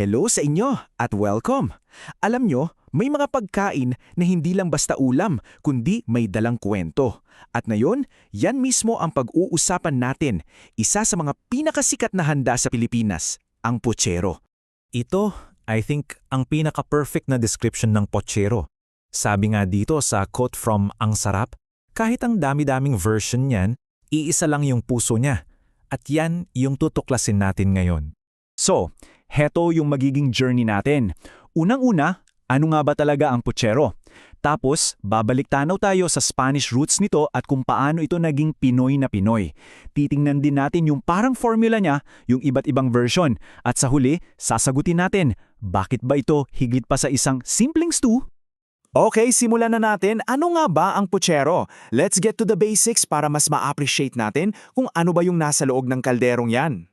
Hello sa inyo at welcome! Alam nyo, may mga pagkain na hindi lang basta ulam, kundi may dalang kwento. At ngayon, yan mismo ang pag-uusapan natin, isa sa mga pinakasikat na handa sa Pilipinas, ang puchero. Ito, I think, ang pinaka-perfect na description ng pochero. Sabi nga dito sa quote from Ang Sarap, kahit ang dami-daming version niyan, iisa lang yung puso niya. At yan yung tutuklasin natin ngayon. So, heto yung magiging journey natin. Unang-una, ano nga ba talaga ang puchero? Tapos, babalik tanaw tayo sa Spanish roots nito at kung paano ito naging Pinoy na Pinoy. Titingnan din natin yung parang formula niya, yung iba't ibang version. At sa huli, sasagutin natin, bakit ba ito higit pa sa isang simpleng stew? Okay, simulan na natin. Ano nga ba ang puchero? Let's get to the basics para mas ma-appreciate natin kung ano ba yung nasa loob ng kalderong yan.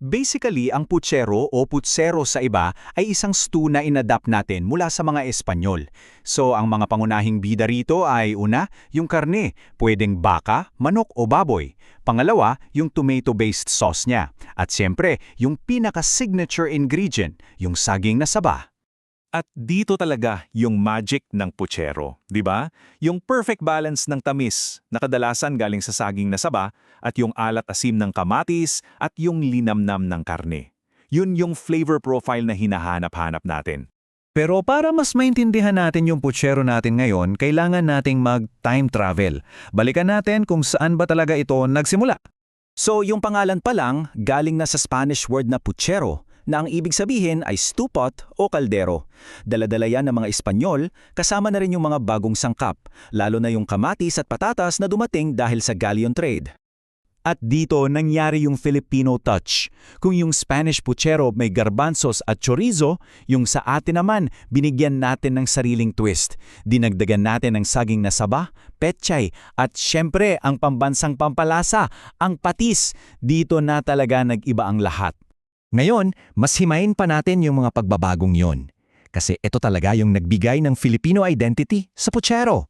Basically, ang puchero o putsero sa iba ay isang stew na inadapt natin mula sa mga Espanyol. So, ang mga pangunahing bida rito ay una, yung karne, pwedeng baka, manok o baboy. Pangalawa, yung tomato-based sauce niya. At siyempre, yung pinaka-signature ingredient, yung saging na saba. At dito talaga yung magic ng puchero, di ba? Yung perfect balance ng tamis na kadalasan galing sa saging na saba at yung alat-asim ng kamatis at yung linamnam ng karne. Yun yung flavor profile na hinahanap-hanap natin. Pero para mas maintindihan natin yung puchero natin ngayon, kailangan nating mag-time travel. Balikan natin kung saan ba talaga ito nagsimula. So, yung pangalan pa lang, galing na sa Spanish word na puchero, na ang ibig sabihin ay stew pot o kaldero. Dala-dala yan ng mga Espanyol, kasama na rin yung mga bagong sangkap, lalo na yung kamatis at patatas na dumating dahil sa galleon trade. At dito nangyari yung Filipino touch. Kung yung Spanish puchero may garbanzos at chorizo, yung sa atin naman binigyan natin ng sariling twist. Dinagdagan natin ng saging na saba, petchay, at syempre ang pambansang pampalasa, ang patis. Dito na talaga nag-iba ang lahat. Ngayon, mas himayin pa natin yung mga pagbabagong yon. Kasi ito talaga yung nagbigay ng Filipino identity sa puchero.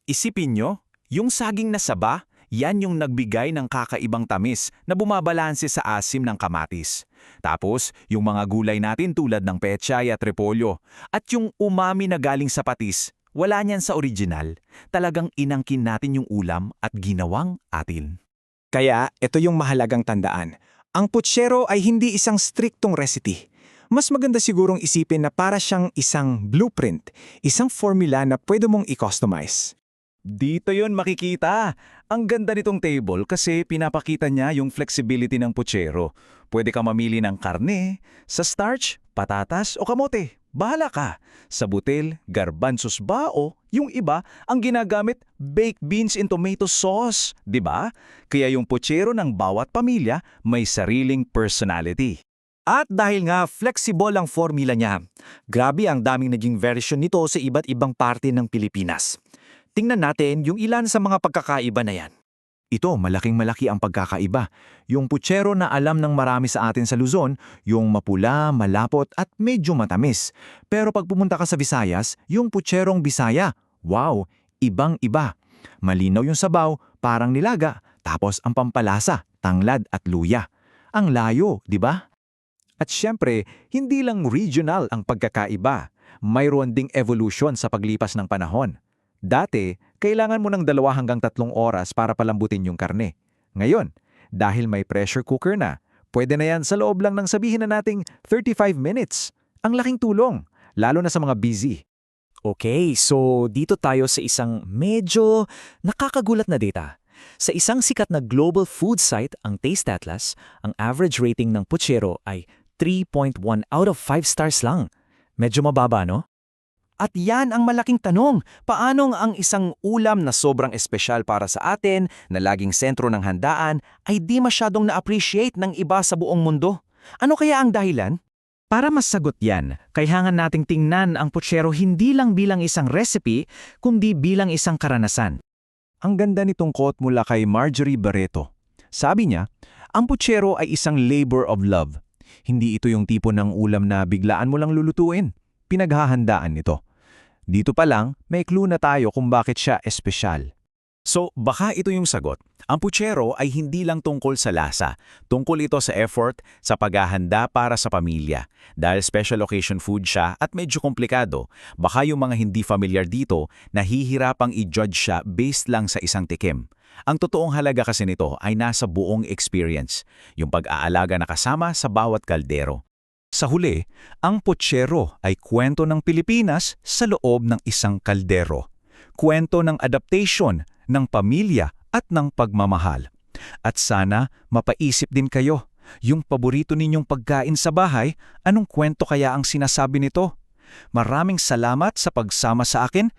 Isipin nyo, yung saging na saba, yan yung nagbigay ng kakaibang tamis na bumabalanse sa asim ng kamatis. Tapos, yung mga gulay natin tulad ng pechay at repolyo. At yung umami na galing sa patis, wala niyan sa original. Talagang inangkin natin yung ulam at ginawang atin. Kaya, ito yung mahalagang tandaan. Ang puchero ay hindi isang striktong recipe. Mas maganda sigurong isipin na para siyang isang blueprint, isang formula na pwede mong i-customize. Dito yon makikita. Ang ganda nitong table kasi pinapakita niya yung flexibility ng puchero. Pwede ka mamili ng karne, sa starch, patatas o kamote. Bahala ka. Sa butil, garbanzos ba o yung iba ang ginagamit baked beans in tomato sauce, 'di ba? Kaya yung puchero ng bawat pamilya may sariling personality. At dahil nga flexible ang formula niya, grabe ang daming naging version nito sa iba't ibang parte ng Pilipinas. Tingnan natin yung ilan sa mga pagkakaiba na yan. Ito, malaking-malaki ang pagkakaiba. Yung puchero na alam ng marami sa atin sa Luzon, yung mapula, malapot at medyo matamis. Pero pag pumunta ka sa Visayas, yung pucherong Bisaya, wow, ibang-iba. Malinaw yung sabaw, parang nilaga, tapos ang pampalasa, tanglad at luya. Ang layo, di ba? At syempre, hindi lang regional ang pagkakaiba. Mayroon ding evolution sa paglipas ng panahon. Dati, kailangan mo ng 2 hanggang 3 oras para palambutin yung karne. Ngayon, dahil may pressure cooker na, pwede na yan sa loob lang ng sabihin na nating 35 minutes. Ang laking tulong, lalo na sa mga busy. Okay, so dito tayo sa isang medyo nakakagulat na data. Sa isang sikat na global food site, ang Taste Atlas, ang average rating ng puchero ay 3.1 out of 5 stars lang. Medyo mababa, no? At yan ang malaking tanong, paanong ang isang ulam na sobrang espesyal para sa atin, na laging sentro ng handaan, ay di masyadong na-appreciate ng iba sa buong mundo? Ano kaya ang dahilan? Para masagot yan, kailangan nating tingnan ang puchero hindi lang bilang isang recipe, kundi bilang isang karanasan. Ang ganda nitong quote mula kay Marjorie Barreto. Sabi niya, ang puchero ay isang labor of love. Hindi ito yung tipo ng ulam na biglaan mo lang lulutuin. Pinaghahandaan nito. Dito pa lang, may clue na tayo kung bakit siya espesyal. So, baka ito yung sagot. Ang puchero ay hindi lang tungkol sa lasa. Tungkol ito sa effort, sa paghahanda para sa pamilya. Dahil special occasion food siya at medyo komplikado, baka yung mga hindi familiar dito, nahihirapang i-judge siya based lang sa isang tikim. Ang totoong halaga kasi nito ay nasa buong experience, yung pag-aalaga na kasama sa bawat kaldero. Sa huli, ang puchero ay kwento ng Pilipinas sa loob ng isang kaldero. Kwento ng adaptation, ng pamilya at ng pagmamahal. At sana mapaisip din kayo, yung paborito ninyong pagkain sa bahay, anong kwento kaya ang sinasabi nito? Maraming salamat sa pagsama sa akin